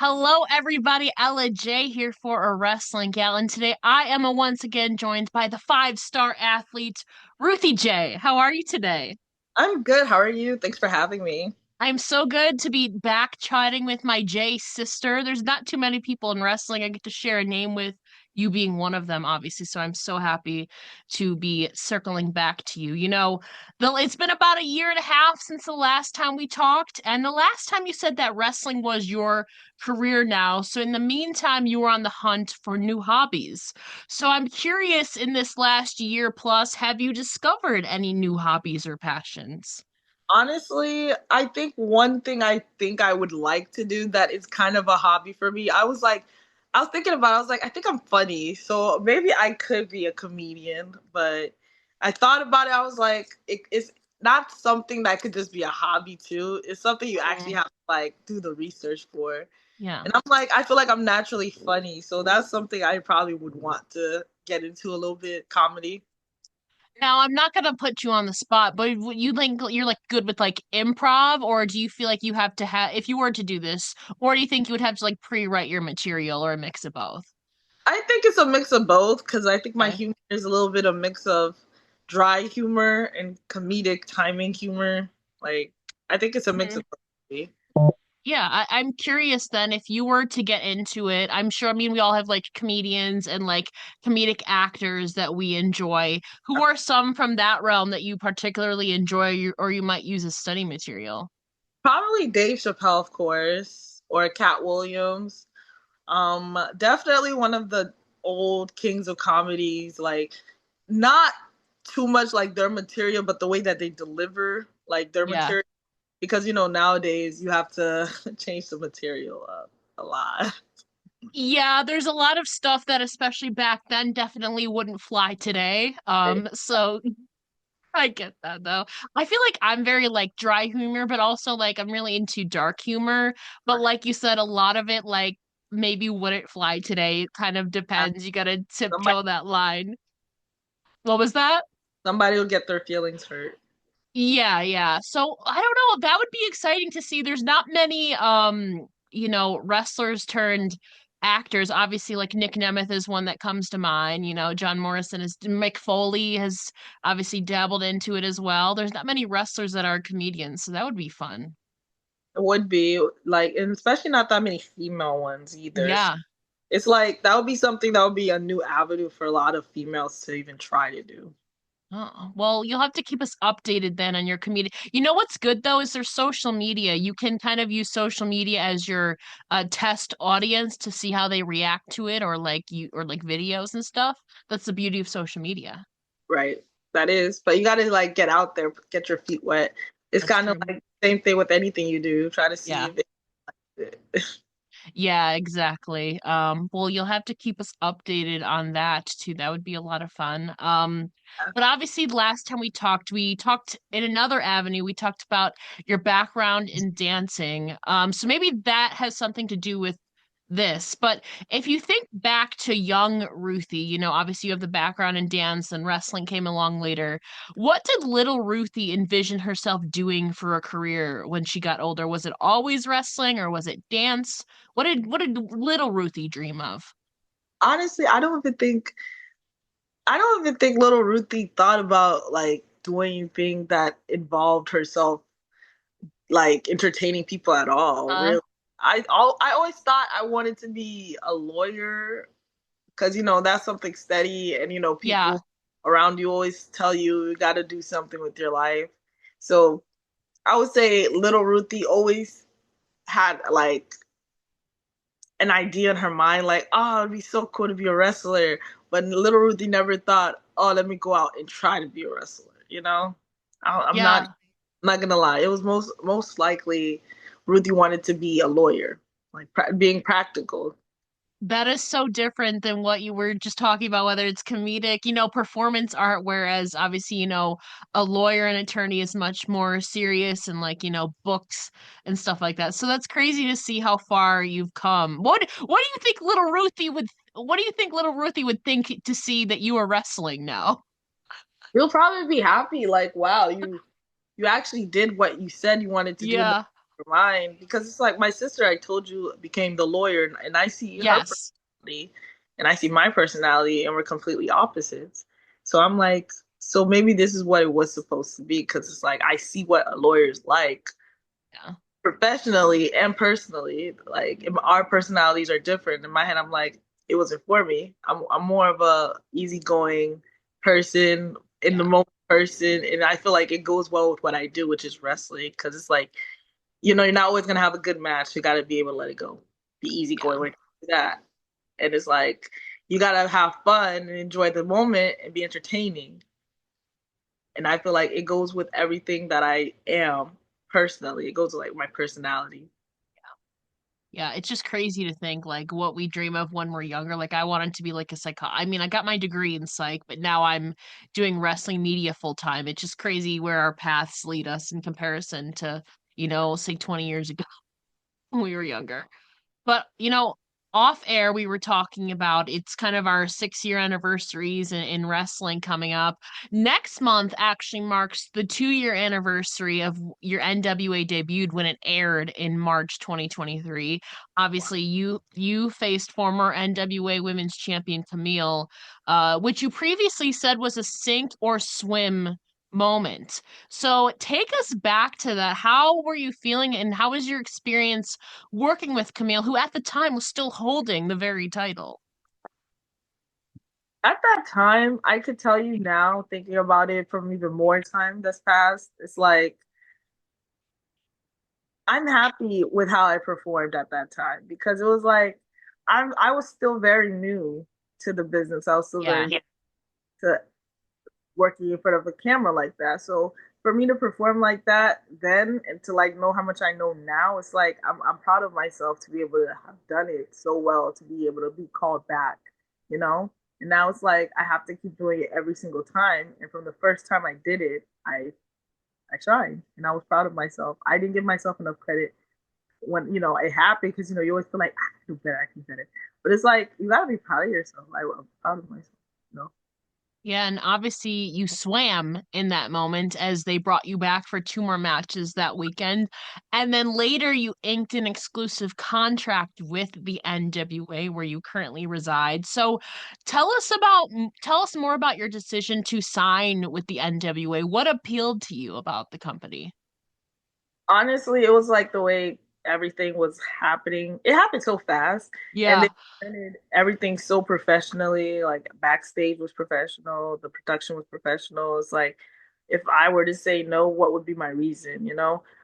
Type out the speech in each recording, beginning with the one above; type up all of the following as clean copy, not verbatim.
Hello, everybody. Ella J here for a Wrestling Gal, and today I am once again joined by the five-star athlete, Ruthie J. How are you today? I'm good. How are you? Thanks for having me. I'm so good to be back chatting with my J sister. There's not too many people in wrestling I get to share a name with, you being one of them, obviously. So I'm so happy to be circling back to you. It's been about a year and a half since the last time we talked, and the last time you said that wrestling was your career now. So in the meantime, you were on the hunt for new hobbies. So I'm curious, in this last year plus, have you discovered any new hobbies or passions? Honestly, I think one thing I think I would like to do that is kind of a hobby for me. I was thinking about it, I was like, I think I'm funny. So maybe I could be a comedian, but I thought about it. I was like, it's not something that could just be a hobby too. It's something you actually Mm, have to like do the research for. yeah. And I'm like, I feel like I'm naturally funny. So that's something I probably would want to get into a little bit comedy. Now, I'm not gonna put you on the spot, but would you think you're like good with like improv, or do you feel like you have to have, if you were to do this, or do you think you would have to like pre-write your material or a mix of both? I think it's a mix of both because I think my Okay. humor is a little bit of mix of dry humor and comedic timing humor. Like I think it's a mix Mhm. of both. Yeah, I'm curious then if you were to get into it. I'm sure, I mean, we all have like comedians and like comedic actors that we enjoy. Who are some from that realm that you particularly enjoy or you might use as study material? Probably Dave Chappelle, of course, or Cat Williams. Definitely one of the old kings of comedies. Like not too much like their material, but the way that they deliver like their Yeah. material. Because nowadays you have to change the material up a lot. Yeah, there's a lot of stuff that especially back then definitely wouldn't fly today. So I get that though. I feel like I'm very like dry humor, but also like I'm really into dark humor. But like you said, a lot of it like maybe wouldn't fly today. It kind of depends. You gotta Somebody tiptoe that line. What was that? somebody will get their feelings hurt. Yeah, yeah. So I don't know. That would be exciting to see. There's not many wrestlers turned actors. Obviously, like Nick Nemeth is one that comes to mind. John Morrison is Mick Foley has obviously dabbled into it as well. There's not many wrestlers that are comedians, so that would be fun. It would be like, and especially not that many female ones either. So Yeah. it's like that would be something that would be a new avenue for a lot of females to even try to do. Oh, well, you'll have to keep us updated then on your community. You know what's good though is there's social media. You can kind of use social media as your test audience to see how they react to it, or like videos and stuff. That's the beauty of social media. Right. That is. But you gotta like get out there, get your feet wet. It's That's kind of true. like the same thing with anything you do. Try to see Yeah. if it Yeah, exactly. Well, you'll have to keep us updated on that too. That would be a lot of fun. But obviously, the last time we talked in another avenue. We talked about your background in dancing. So maybe that has something to do with this. But if you think back to young Ruthie, obviously you have the background in dance and wrestling came along later. What did little Ruthie envision herself doing for a career when she got older? Was it always wrestling or was it dance? What did little Ruthie dream of? honestly, I don't even think little Ruthie thought about like doing anything that involved herself like entertaining people at all, Uh, really. I always thought I wanted to be a lawyer because that's something steady, and yeah. people around you always tell you you got to do something with your life. So I would say little Ruthie always had like an idea in her mind, like, oh, it'd be so cool to be a wrestler. But little Ruthie never thought, oh, let me go out and try to be a wrestler. I'm not Yeah. gonna lie. It was most likely Ruthie wanted to be a lawyer, like being practical. That is so different than what you were just talking about, whether it's comedic, performance art, whereas obviously, a lawyer and attorney is much more serious and like, books and stuff like that. So that's crazy to see how far you've come. What do you think little Ruthie would think to see that you are wrestling now? You'll probably be happy, like, wow, you actually did what you said you wanted to do. Yeah. for mine because it's like my sister I told you became the lawyer, and I see her Yes. personality and I see my personality, and we're completely opposites. So I'm like, so maybe this is what it was supposed to be because it's like I see what a lawyer's like Yeah. professionally and personally. Like our personalities are different. In my head, I'm like, it wasn't for me. I'm more of a easygoing person, in the Yeah. moment person, and I feel like it goes well with what I do, which is wrestling. Because it's like, you're not always gonna have a good match. You got to be able to let it go, be easygoing Yeah. when it comes to that. And it's like you gotta have fun and enjoy the moment and be entertaining. And I feel like it goes with everything that I am personally. It goes with like my personality. Yeah, it's just crazy to think like what we dream of when we're younger. Like I wanted to be like a I mean, I got my degree in psych, but now I'm doing wrestling media full time. It's just crazy where our paths lead us in comparison to, say 20 years ago when we were younger. But, off air, we were talking about it's kind of our 6 year anniversaries in wrestling coming up. Next month actually marks the 2 year anniversary of your NWA debuted when it aired in March 2023. Obviously, you faced former NWA Women's Champion Camille, which you previously said was a sink or swim moment. So take us back to that. How were you feeling and how was your experience working with Camille, who at the time was still holding the very title? At that time, I could tell you now, thinking about it from even more time that's passed, it's like I'm happy with how I performed at that time because it was like I was still very new to the business. I was still very Yeah. new to working in front of a camera like that. So for me to perform like that then and to like know how much I know now, it's like I'm proud of myself to be able to have done it so well to be able to be called back, you know? And now it's like I have to keep doing it every single time. And from the first time I did it, I tried and I was proud of myself. I didn't give myself enough credit when it happened because you always feel like I can do better, I can do better. But it's like you gotta be proud of yourself. I'm proud of myself, you know. Yeah, and obviously you swam in that moment as they brought you back for two more matches that weekend. And then later you inked an exclusive contract with the NWA where you currently reside. So tell us more about your decision to sign with the NWA. What appealed to you about the company? Honestly, it was like the way everything was happening. It happened so fast, and they Yeah, presented everything so professionally. Like backstage was professional, the production was professional. It's like if I were to say no, what would be my reason?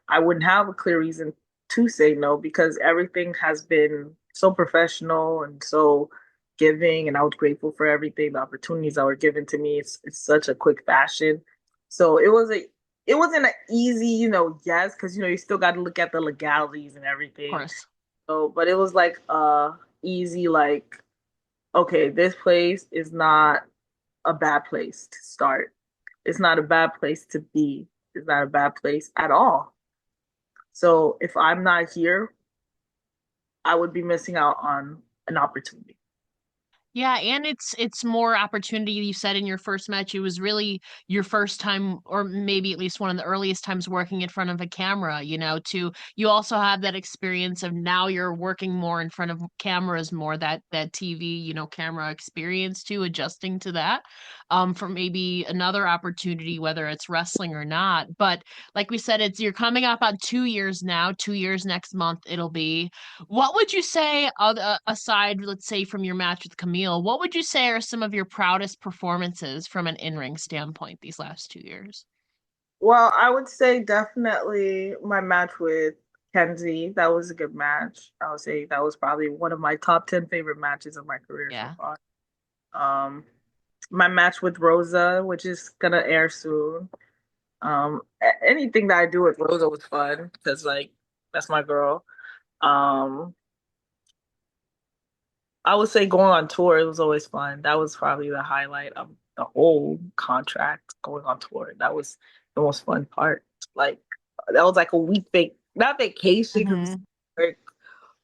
I wouldn't have a clear reason to say no because everything has been so professional and so giving, and I was grateful for everything, the opportunities that were given to me. It's such a quick fashion. So it wasn't an easy, yes, because you still got to look at the legalities and of everything. course. So, but it was like easy, like, okay, this place is not a bad place to start. It's not a bad place to be. It's not a bad place at all. So if I'm not here, I would be missing out on an opportunity. Yeah, and it's more opportunity. You said in your first match, it was really your first time, or maybe at least one of the earliest times working in front of a camera, to you also have that experience of now you're working more in front of cameras more, that TV, camera experience too, adjusting to that, for maybe another opportunity, whether it's wrestling or not. But like we said, you're coming up on 2 years now, 2 years next month it'll be. What would you say, aside, let's say, from your match with Camille, what would you say are some of your proudest performances from an in-ring standpoint these last 2 years? Well, I would say definitely my match with Kenzie. That was a good match. I would say that was probably one of my top 10 favorite matches of my career so Yeah. far. Um, my match with Rosa, which is gonna air soon. Anything that I do with Rosa was fun because like that's my girl. Um, I would say going on tour, it was always fun. That was probably the highlight of the whole contract, going on tour. That was the most fun part. Like that was like a week not vacation because Hmm. work,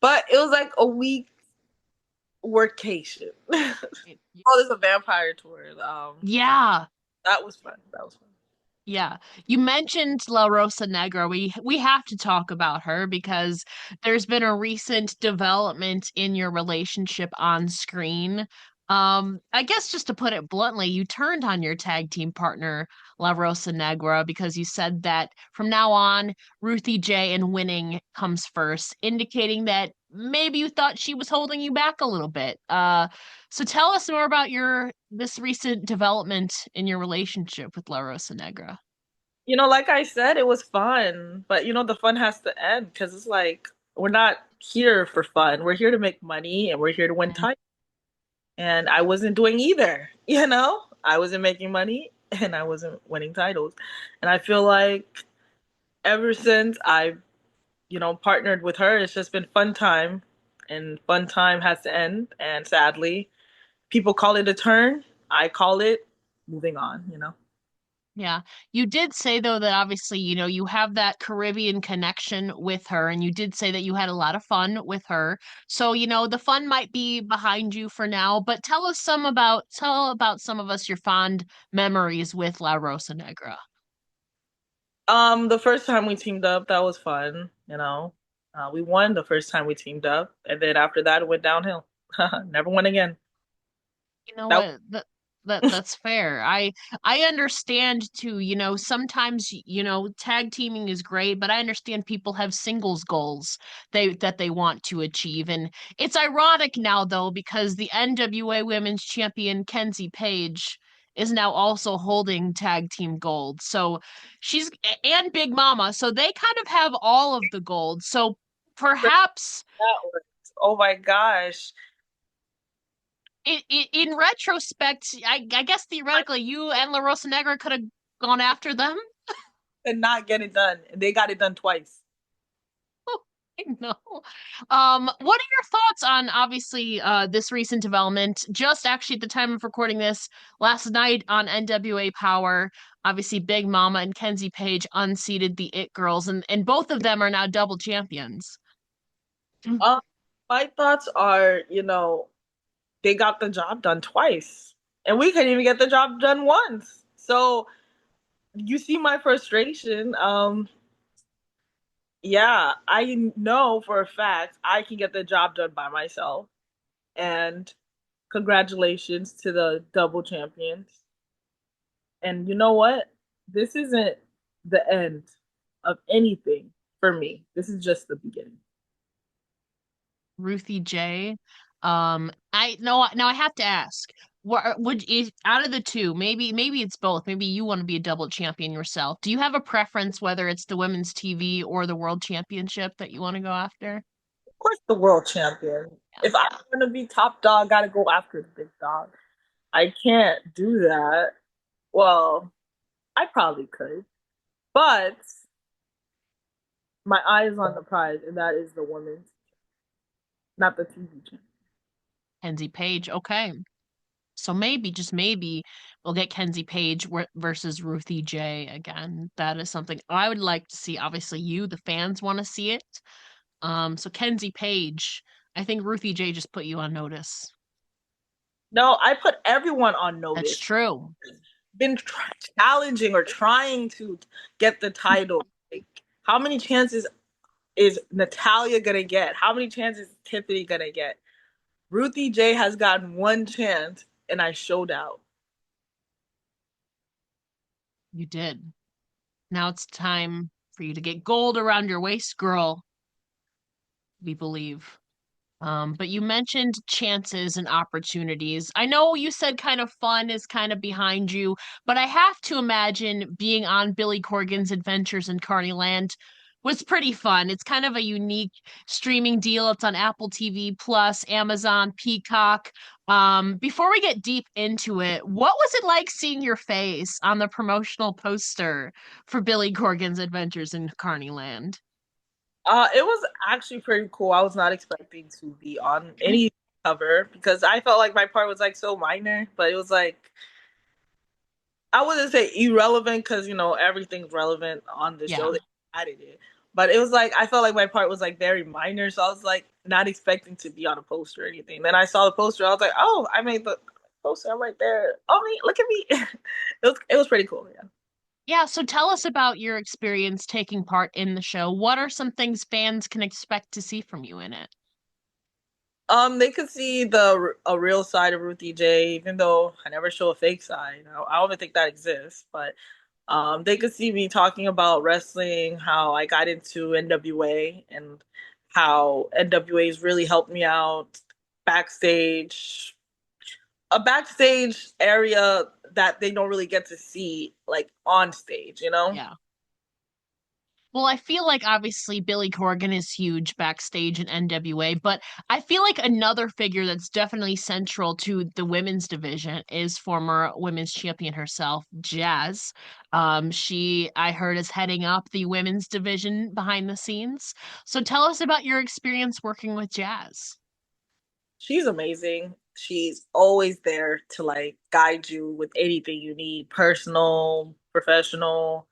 but it was like a week workation. Oh, there's a vampire tour. Yeah. That was fun. That was fun. Yeah, you mentioned La Rosa Negra. We have to talk about her because there's been a recent development in your relationship on screen. I guess just to put it bluntly, you turned on your tag team partner, La Rosa Negra, because you said that from now on, Ruthie Jay and winning comes first, indicating that maybe you thought she was holding you back a little bit. So tell us more about your this recent development in your relationship with La Rosa Negra. Like I said, it was fun, but the fun has to end because it's like we're not here for fun. We're here to make money and we're here to win titles. And I wasn't doing either, I wasn't making money and I wasn't winning titles. And I feel like ever since I've, partnered with her, it's just been fun time and fun time has to end. And sadly, people call it a turn. I call it moving on. Yeah. You did say though that obviously, you have that Caribbean connection with her and you did say that you had a lot of fun with her. So, the fun might be behind you for now, but tell about some of us your fond memories with La Rosa Negra. The first time we teamed up, that was fun. We won the first time we teamed up, and then after that, it went downhill. Never won again. You know That what? That's fair. I understand too, sometimes, tag teaming is great, but I understand people have singles goals that they want to achieve. And it's ironic now though, because the NWA Women's Champion Kenzie Page is now also holding tag team gold. So she's and Big Mama, so they kind of have all of the gold. So perhaps was, oh my gosh, in retrospect, I guess theoretically, you and La Rosa Negra could have gone after them. and not get it done. And they got it done twice. I know. What are your thoughts on obviously this recent development? Just actually at the time of recording this last night on NWA Power, obviously Big Mama and Kenzie Page unseated the It Girls, and both of them are now double champions. Um, my thoughts are, they got the job done twice, and we couldn't even get the job done once. So you see my frustration. Yeah, I know for a fact I can get the job done by myself. And congratulations to the double champions. And you know what? This isn't the end of anything for me. This is just the beginning. Ruthie Jay. I no now I have to ask. What would out of the two, maybe it's both. Maybe you want to be a double champion yourself. Do you have a preference whether it's the women's TV or the world championship that you want to go after? Of course, the world champion. If I Yeah. want to be top dog, gotta go after the big dog. I can't do that. Well, I probably could, but my eye is on the prize, and that is the women's, not the TV champion. Kenzie Page. Okay. So maybe, just maybe, we'll get Kenzie Page versus Ruthie J again. That is something I would like to see. Obviously, you, the fans, want to see it. So Kenzie Page, I think Ruthie J just put you on notice. No, I put everyone on That's notice. true. Been challenging or trying to get the title. Like, how many chances is Natalia gonna get? How many chances is Tiffany gonna get? Ruthie J has gotten one chance, and I showed out. You did. Now it's time for you to get gold around your waist, girl. We believe. But you mentioned chances and opportunities. I know you said kind of fun is kind of behind you, but I have to imagine being on Billy Corgan's Adventures in Carnyland was pretty fun. It's kind of a unique streaming deal. It's on Apple TV Plus, Amazon, Peacock. Before we get deep into it, what was it like seeing your face on the promotional poster for Billy Corgan's Adventures in Carnyland? It was actually pretty cool. I was not expecting to be on any cover because I felt like my part was like so minor, but it was like I wouldn't say irrelevant because everything's relevant on the show. Yeah. They added it, but it was like I felt like my part was like very minor, so I was like not expecting to be on a poster or anything. Then I saw the poster, I was like, oh, I made the poster. I'm right there. Oh, me, look at me. It was pretty cool. Yeah. Yeah, so tell us about your experience taking part in the show. What are some things fans can expect to see from you in it? They could see a real side of Ruthie Jay, even though I never show a fake side. I don't even think that exists, but they could see me talking about wrestling, how I got into NWA, and how NWA's really helped me out backstage, a backstage area that they don't really get to see like on stage, you know? Yeah. Well, I feel like obviously Billy Corgan is huge backstage in NWA, but I feel like another figure that's definitely central to the women's division is former women's champion herself, Jazz. I heard, is heading up the women's division behind the scenes. So tell us about your experience working with Jazz. She's amazing. She's always there to like guide you with anything you need, personal, professional.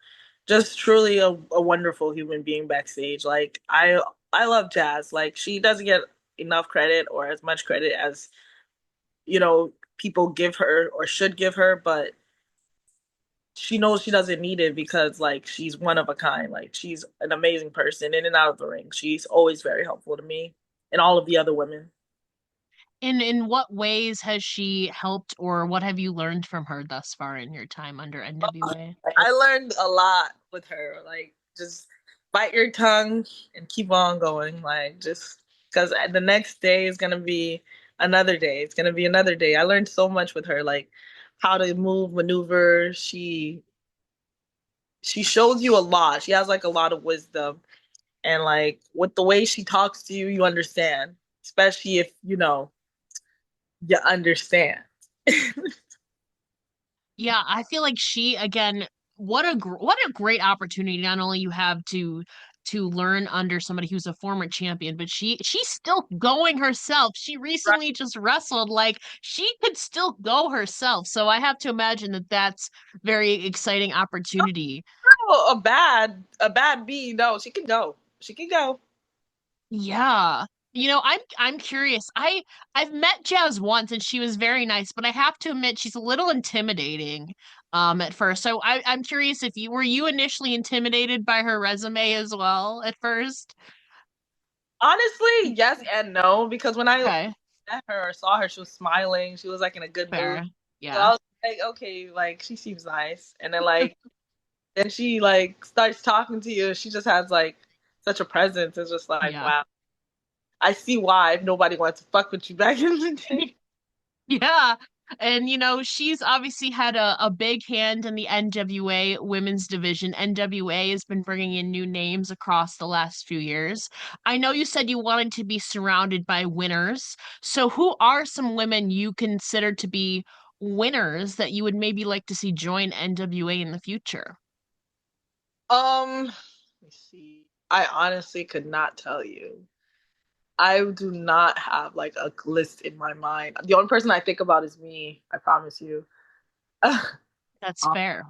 Just truly a wonderful human being backstage. Like I love Jazz. Like she doesn't get enough credit or as much credit as, people give her or should give her, but she knows she doesn't need it because like she's one of a kind. Like she's an amazing person in and out of the ring. She's always very helpful to me and all of the other women. In what ways has she helped, or what have you learned from her thus far in your time under NWA? I learned a lot with her. Like, just bite your tongue and keep on going. Like, just because the next day is gonna be another day. It's gonna be another day. I learned so much with her, like how to move, maneuver. She shows you a lot. She has like a lot of wisdom, and like with the way she talks to you, you understand. Especially if you understand. Yeah, I feel like she again, what a great opportunity not only you have to learn under somebody who's a former champion, but she's still going herself. She Right? recently just wrestled, like she could still go herself. So I have to imagine that that's very exciting opportunity. A bad B. No, she can go. She can go. Yeah. I'm curious. I've met Jazz once and she was very nice, but I have to admit she's a little intimidating at first. So I'm curious if you initially intimidated by her resume as well at first? Honestly, yes and no, because when I Okay, met her or saw her, she was smiling. She was like in a good mood. fair. So I Yeah. was like, okay, like she seems nice. And then then she like starts talking to you. She just has like such a presence. It's just like, Yeah. wow. I see why nobody wants to fuck with you back in the day. Yeah. And she's obviously had a big hand in the NWA women's division. NWA has been bringing in new names across the last few years. I know you said you wanted to be surrounded by winners. So who are some women you consider to be winners that you would maybe like to see join NWA in the future? Let me see. I honestly could not tell you. I do not have like a list in my mind. The only person I think about is me. I promise you. That's fair.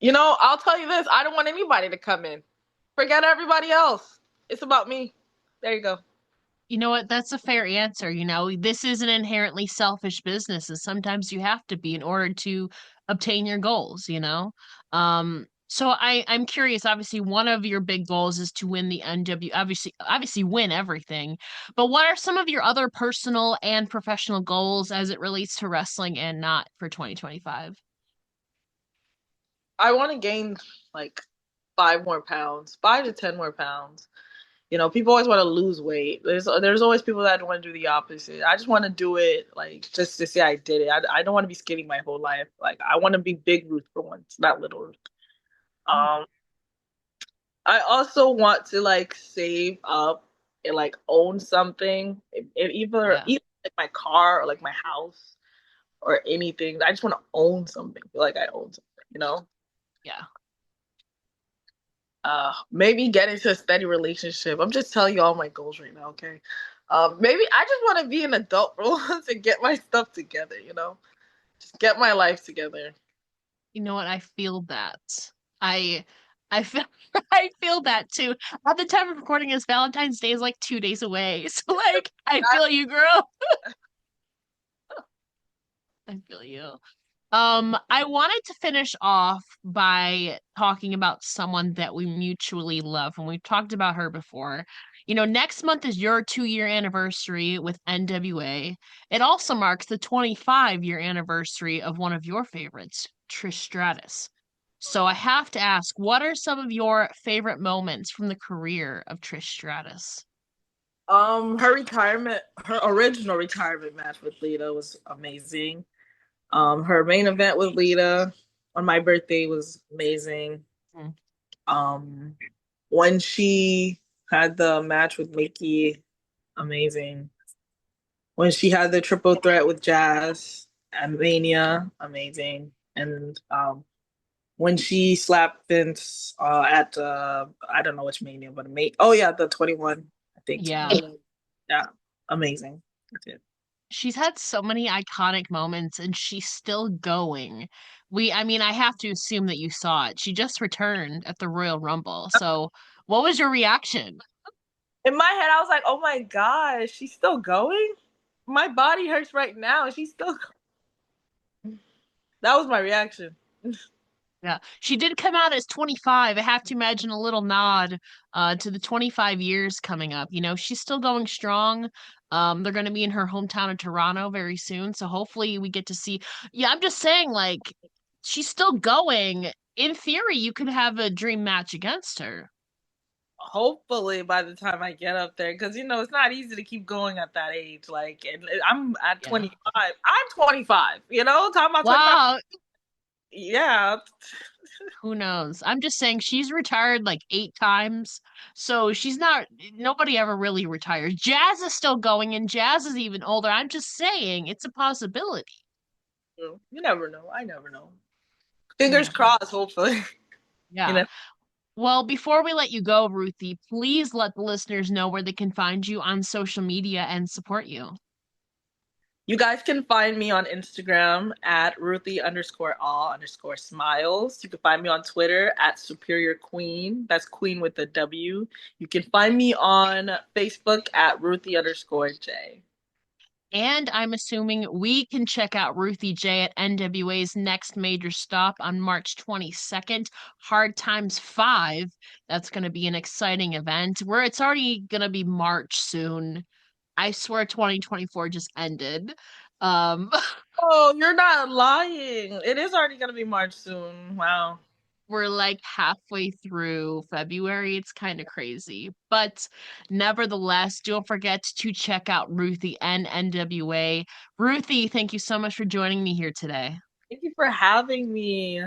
I'll tell you this. I don't want anybody to come in. Forget everybody else. It's about me. There you go. You know what? That's a fair answer. This is an inherently selfish business, and sometimes you have to be in order to obtain your goals. So I'm curious. Obviously, one of your big goals is to win the NW, obviously win everything. But what are some of your other personal and professional goals as it relates to wrestling and not for 2025? I want to gain like 5 more pounds, 5 to 10 more pounds. People always want to lose weight. There's always people that want to do the opposite. I just want to do it like just to say I did it. I don't want to be skinny my whole life. Like I want to be big Ruth for once, not little Ruth. Um, I also want to like save up and like own something, Yeah, either like my car or like my house or anything. I just want to own something. Feel like I own something. yeah. Maybe get into a steady relationship. I'm just telling you all my goals right now, okay? Maybe I just want to be an adult for once and get my stuff together. Just get my life together. You know what? I feel that. I I feel I feel that too. At the time of recording this, Valentine's Day is like 2 days away. So I feel you, girl. I feel you. I wanted to finish off by talking about someone that we mutually love, and we've talked about her before. Next month is your 2-year anniversary with NWA. It also marks the 25-year anniversary of one of your favorites, Trish Stratus. So I have to ask, what are some of your favorite moments from the career of Trish Stratus? Her original retirement match with Lita was amazing. Her main event with Lita on my birthday was amazing. Hmm. Um, when she had the match with Mickey, amazing. When she had the triple threat with Jazz at Mania, amazing. And when she slapped Vince at I don't know which Mania, but oh yeah, the 21, I think. Yeah. Yeah, amazing. That's it. She's had so many iconic moments and she's still going. I mean, I have to assume that you saw it. She just returned at the Royal Rumble. So, what was your reaction? In my head, I was like, "Oh my gosh, she's still going." My body hurts right now. She's still. That was my reaction. Yeah, she did come out as 25. I have to imagine a little nod to the 25 years coming up. She's still going strong. They're going to be in her hometown of Toronto very soon, so hopefully we get to see. Yeah, I'm just saying, like, she's still going. In theory, you could have a dream match against her. Hopefully, by the time I get up there, because it's not easy to keep going at that age. Like, and I'm at Yeah. 25. I'm 25. Talking about 25. Wow, Yeah. who knows? I'm just saying she's retired like 8 times, so she's not, nobody ever really retires. Jazz is still going, and Jazz is even older. I'm just saying it's a possibility. You never know. I never know. You Fingers never know. crossed, hopefully. you Yeah. know. Well, before we let you go, Ruthie, please let the listeners know where they can find you on social media and support you. You guys can find me on Instagram at Ruthie underscore all underscore smiles. You can find me on Twitter at Superior Queen. That's Queen with a W. You can find me on Facebook at Ruthie underscore J. And I'm assuming we can check out Ruthie Jay at NWA's next major stop on March 22nd, Hard Times 5. That's going to be an exciting event where it's already going to be March soon. I swear 2024 just ended. Um, Oh, you're not lying. It is already going to be March soon. Wow. we're like halfway through February. It's kind of crazy. But nevertheless, don't forget to check out Ruthie and NWA. Ruthie, thank you so much for joining me here today. Thank you for having me.